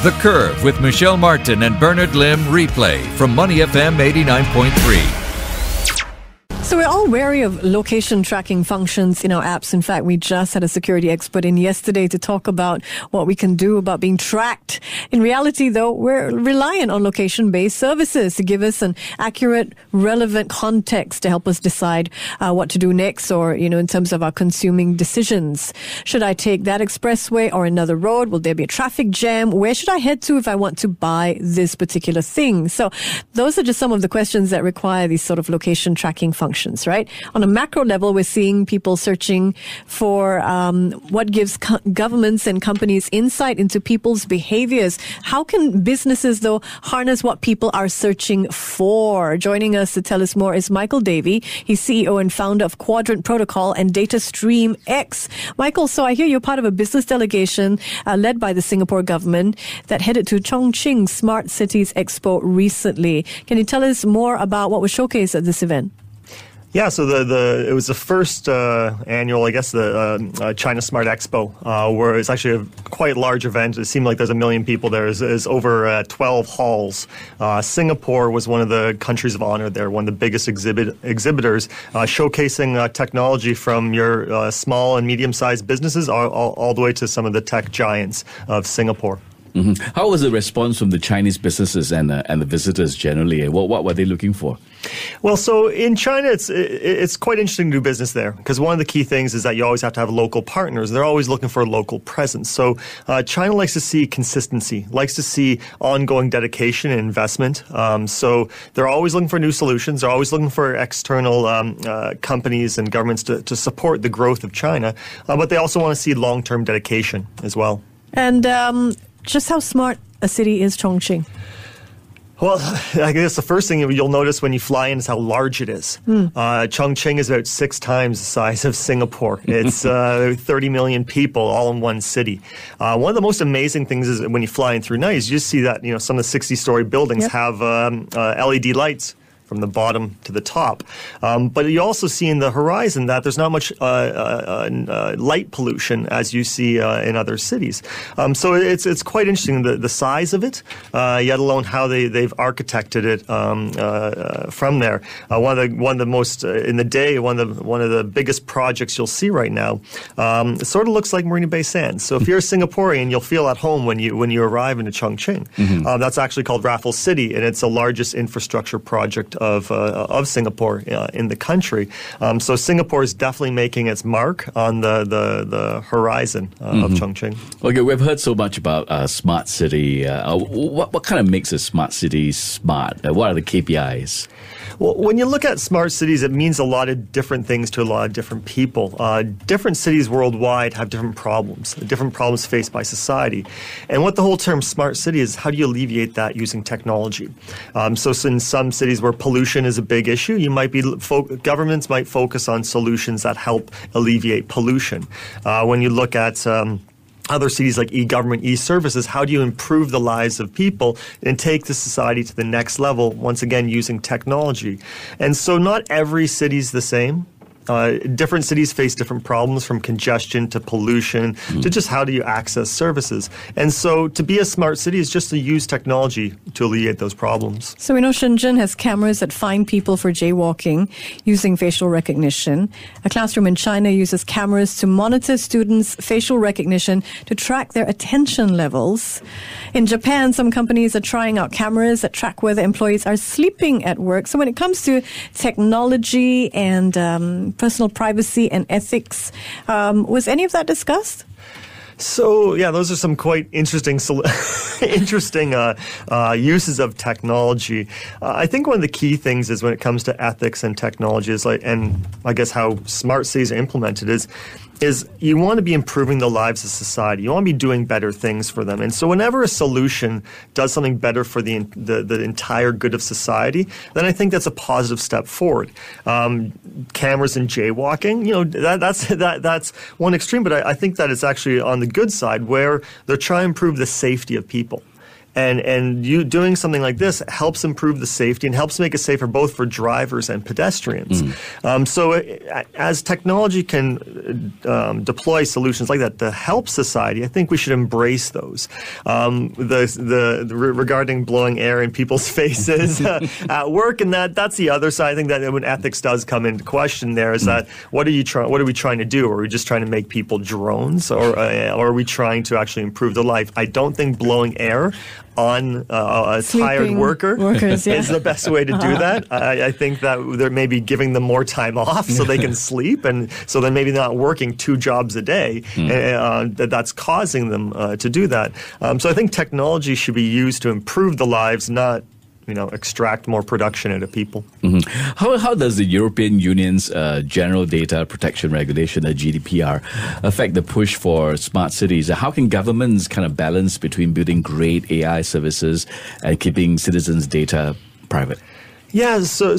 The Curve with Michelle Martin and Bernard Lim replay from Money FM 89.3. So we're all wary of location tracking functions in our apps. In fact, we just had a security expert in yesterday to talk about what we can do about being tracked. In reality, though, we're reliant on location-based services to give us an accurate, relevant context to help us decide what to do next or, in terms of our consuming decisions. Should I take that expressway or another road? Will there be a traffic jam? Where should I head to if I want to buy this particular thing? So those are just some of the questions that require these sort of location tracking functions. Right? On a macro level, we're seeing people searching for what gives governments and companies insight into people's behaviors. How can businesses, though, harness what people are searching for? Joining us to tell us more is Michael Davie. He's CEO and founder of Quadrant Protocol and DataStream X. Michael, so I hear you're part of a business delegation led by the Singapore government that headed to Chongqing Smart Cities Expo recently. Can you tell us more about what was showcased at this event? Yeah, so it was the first annual, I guess, the China Smart Expo, where it's actually a quite large event. It seemed like there's 1 million people there. There's over 12 halls. Singapore was one of the countries of honor there, one of the biggest exhibitors, showcasing technology from your small and medium-sized businesses all the way to some of the tech giants of Singapore. Mm-hmm. How was the response from the Chinese businesses and the visitors generally? What were they looking for? Well, so in China, it's quite interesting to do business there because one of the key things is that you always have to have local partners. They're always looking for a local presence. So China likes to see consistency, likes to see ongoing dedication and investment. So they're always looking for new solutions. They're always looking for external companies and governments to support the growth of China. But they also want to see long-term dedication as well. And just how smart a city is Chongqing? Well, I guess the first thing you'll notice when you fly in is how large it is. Chongqing is about 6 times the size of Singapore. It's 30 million people all in one city. One of the most amazing things is when you fly in through night is you just see that some of the 60-story buildings have LED lights from the bottom to the top. But you also see in the horizon that there's not much light pollution as you see in other cities. So it's quite interesting, the size of it, yet alone how they've architected it from there. One of the most, in the day, one of the biggest projects you'll see right now, it sort of looks like Marina Bay Sands. So if you're a Singaporean, you'll feel at home when you arrive into Chongqing. Mm-hmm. That's actually called Raffles City, and it's the largest infrastructure project of Singapore in the country. So Singapore is definitely making its mark on the horizon of Chongqing. Okay, we've heard so much about smart city. What kind of makes a smart city smart? What are the KPIs? Well, when you look at smart cities, it means a lot of different things to a lot of different people. Different cities worldwide have different problems faced by society. And what the whole term smart city is, how do you alleviate that using technology? So in some cities where pollution is a big issue, governments might focus on solutions that help alleviate pollution. When you look at other cities like e-government, e-services, how do you improve the lives of people and take the society to the next level, once again, using technology? And so not every city is the same. Different cities face different problems, from congestion to pollution to just how do you access services. And so to be a smart city is just to use technology to alleviate those problems. So we know Shenzhen has cameras that find people for jaywalking using facial recognition. A classroom in China uses cameras to monitor students' facial recognition to track their attention levels. In Japan, some companies are trying out cameras that track whether employees are sleeping at work. So when it comes to technology and personal privacy and ethics, was any of that discussed? So, yeah, those are some quite interesting uses of technology. I think one of the key things is when it comes to ethics and technology and I guess how smart cities are implemented is you want to be improving the lives of society. You want to be doing better things for them. And so whenever a solution does something better for the entire good of society, then I think that's a positive step forward. Cameras and jaywalking, that's one extreme, but I think that it's actually on the good side where they're trying to improve the safety of people. And you doing something like this helps improve the safety and helps make it safer both for drivers and pedestrians. So as technology can deploy solutions like that to help society, I think we should embrace those. Regarding blowing air in people's faces at work, and that's the other side. I think that when ethics does come into question, there is that what are we trying to do? Are we just trying to make people drones, or are we trying to actually improve their life? I don't think blowing air on a tired workers is the best way to do that. I think that they're maybe giving them more time off so they can sleep, and so they're maybe not working 2 jobs a day. That's causing them to do that. So I think technology should be used to improve the lives, not extract more production out of people. How does the European Union's General Data Protection Regulation, the GDPR, affect the push for smart cities? How can governments kind of balance between building great AI services and keeping citizens' data private? Yeah, so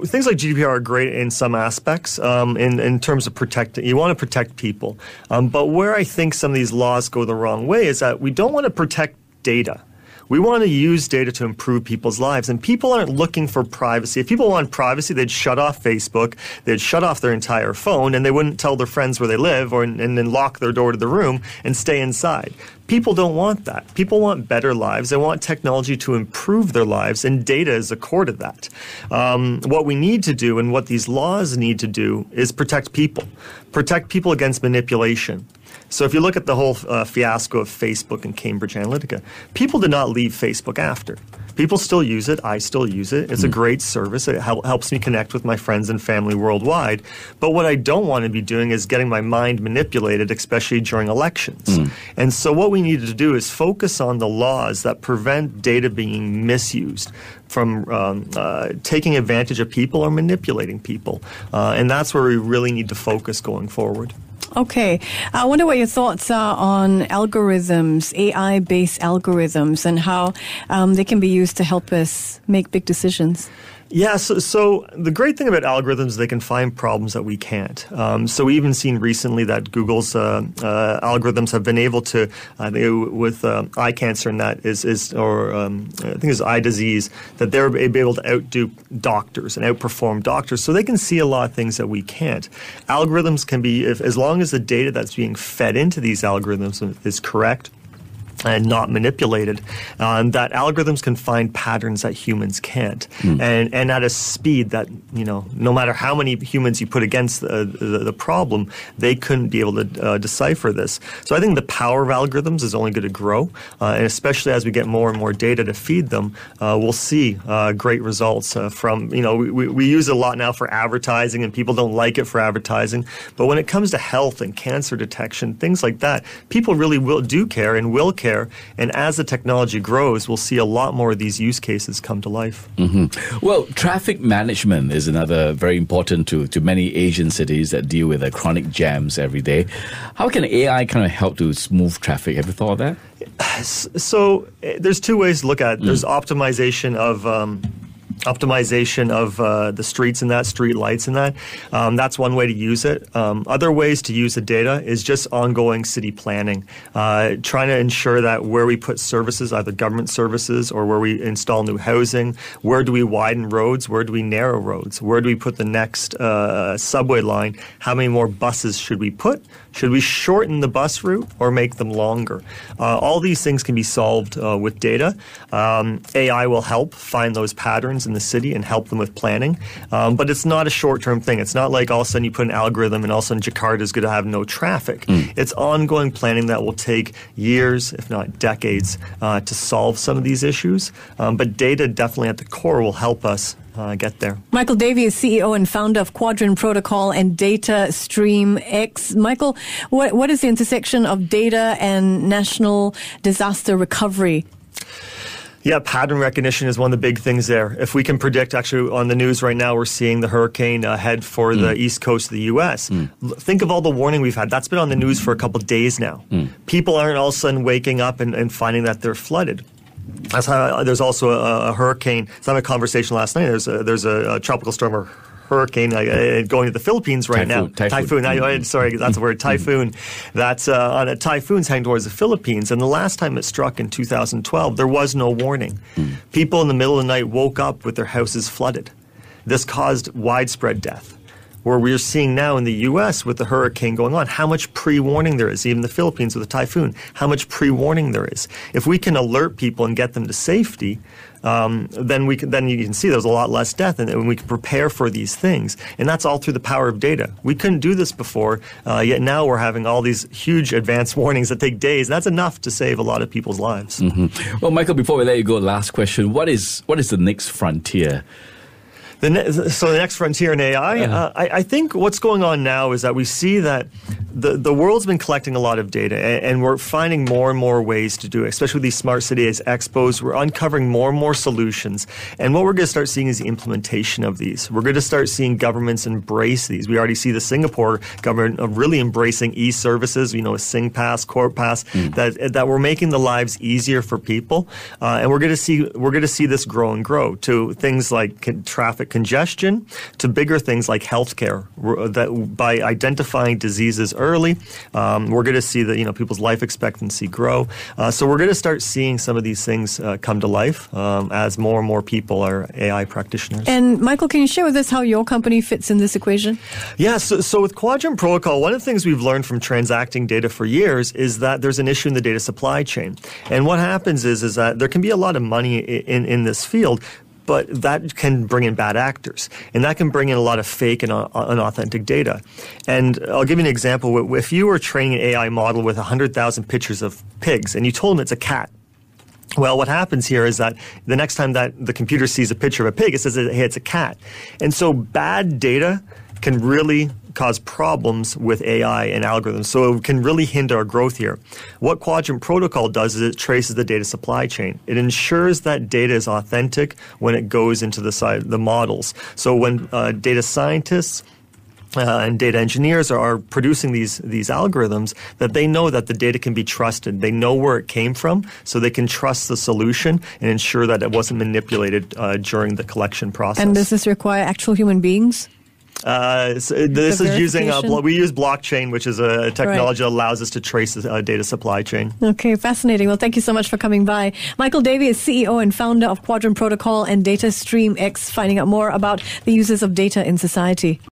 things like GDPR are great in some aspects in terms of protecting. You want to protect people. But where I think some of these laws go the wrong way is that we don't want to protect data. We want to use data to improve people's lives, and people aren't looking for privacy. If people want privacy, they'd shut off Facebook, they'd shut off their entire phone, and they wouldn't tell their friends where they live, and then lock their door to the room and stay inside. People don't want that. People want better lives. They want technology to improve their lives, and data is a core to that. What we need to do, and what these laws need to do, is protect people against manipulation. So if you look at the whole fiasco of Facebook and Cambridge Analytica, people did not leave Facebook after. People still use it. I still use it. It's a great service. It helps me connect with my friends and family worldwide. But what I don't want to be doing is getting my mind manipulated, especially during elections. And so what we need to do is focus on the laws that prevent data being misused, from taking advantage of people or manipulating people. And that's where we really need to focus going forward. Okay. I wonder what your thoughts are on algorithms, AI-based algorithms, and how they can be used to help us make big decisions. Yeah, so the great thing about algorithms is they can find problems that we can't. So we've even seen recently that Google's algorithms have been able to, with eye cancer, and that is I think it's eye disease, that they're able to outdo doctors and outperform doctors. So they can see a lot of things that we can't. Algorithms can be, as long as the data that's being fed into these algorithms is correct and not manipulated, that algorithms can find patterns that humans can't, and at a speed that, no matter how many humans you put against the problem, they couldn't be able to decipher this. So I think the power of algorithms is only going to grow, and especially as we get more and more data to feed them, we'll see great results from, we use it a lot now for advertising, and people don't like it for advertising, but when it comes to health and cancer detection, things like that, people really do care and will care. And as the technology grows, we'll see a lot more of these use cases come to life. Well, traffic management is another very important to many Asian cities that deal with chronic jams every day. How can AI kind of help to smooth traffic? Have you thought of that? So there's 2 ways to look at it. There's optimization of the streets and that, street lights and that. That's one way to use it. Other ways to use the data is just ongoing city planning, trying to ensure that where we put services, either government services or where we install new housing, where do we widen roads, where do we narrow roads, where do we put the next subway line, how many more buses should we put? Should we shorten the bus route or make them longer? All these things can be solved with data. AI will help find those patterns in the city and help them with planning. But it's not a short-term thing. It's not like all of a sudden you put an algorithm and all of a sudden Jakarta is going to have no traffic. It's ongoing planning that will take years, if not decades, to solve some of these issues. But data definitely at the core will help us get there. Michael Davie is CEO and founder of Quadrant Protocol and Data Stream X. Michael, what is the intersection of data and national disaster recovery? Yeah, pattern recognition is one of the big things there. If we can predict, actually on the news right now, we're seeing the hurricane head for the east coast of the U.S. Think of all the warning we've had. That's been on the news for a couple of days now. People aren't all of a sudden waking up and finding that they're flooded. That's how there's also a hurricane. I was having a conversation last night. There's a tropical storm or hurricane going to the Philippines right now. Typhoon. Sorry, that's the word. Typhoon. That's on a typhoon's heading towards the Philippines. And the last time it struck in 2012, there was no warning. People in the middle of the night woke up with their houses flooded. This caused widespread death. Where we're seeing now in the U.S. with the hurricane going on, how much pre-warning there is, even the Philippines with the typhoon, how much pre-warning there is. If we can alert people and get them to safety, then you can see there's a lot less death, and we can prepare for these things. And that's all through the power of data. We couldn't do this before, yet now we're having all these huge advanced warnings that take days, and that's enough to save a lot of people's lives. Mm-hmm. Well, Michael, before we let you go, last question. What is the next frontier? So the next frontier in AI, I think what's going on now is that we see that the world's been collecting a lot of data, and we're finding more and more ways to do it, especially with these smart cities expos. We're uncovering more and more solutions. And what we're going to start seeing is the implementation of these. We're going to start seeing governments embrace these. We already see the Singapore government really embracing e-services, SingPass, CourtPass, that we're making the lives easier for people. And we're going to see this grow and grow to things like traffic congestion, to bigger things like healthcare. That by identifying diseases early, we're going to see that people's life expectancy grow. So we're going to start seeing some of these things come to life as more and more people are AI practitioners. And Michael, can you share with us how your company fits in this equation? Yeah, so with Quadrant Protocol, one of the things we've learned from transacting data for years is that there's an issue in the data supply chain. And what happens is that there can be a lot of money in this field, but that can bring in bad actors. And that can bring in a lot of fake and unauthentic data. And I'll give you an example. If you were training an AI model with 100,000 pictures of pigs and you told them it's a cat, well, what happens here is that the next time that the computer sees a picture of a pig, it says, hey, it's a cat. And so bad data can really cause problems with AI and algorithms. So it can really hinder our growth here. What Quadrant Protocol does is it traces the data supply chain. It ensures that data is authentic when it goes into the models. So when data scientists and data engineers are producing these algorithms, that they know that the data can be trusted. They know where it came from, so they can trust the solution and ensure that it wasn't manipulated during the collection process. And does this require actual human beings? This is using we use blockchain, which is a technology that allows us to trace the data supply chain. Okay, fascinating. Well, thank you so much for coming by. Michael Davie is CEO and founder of Quadrant Protocol and Data Stream X, finding out more about the uses of data in society.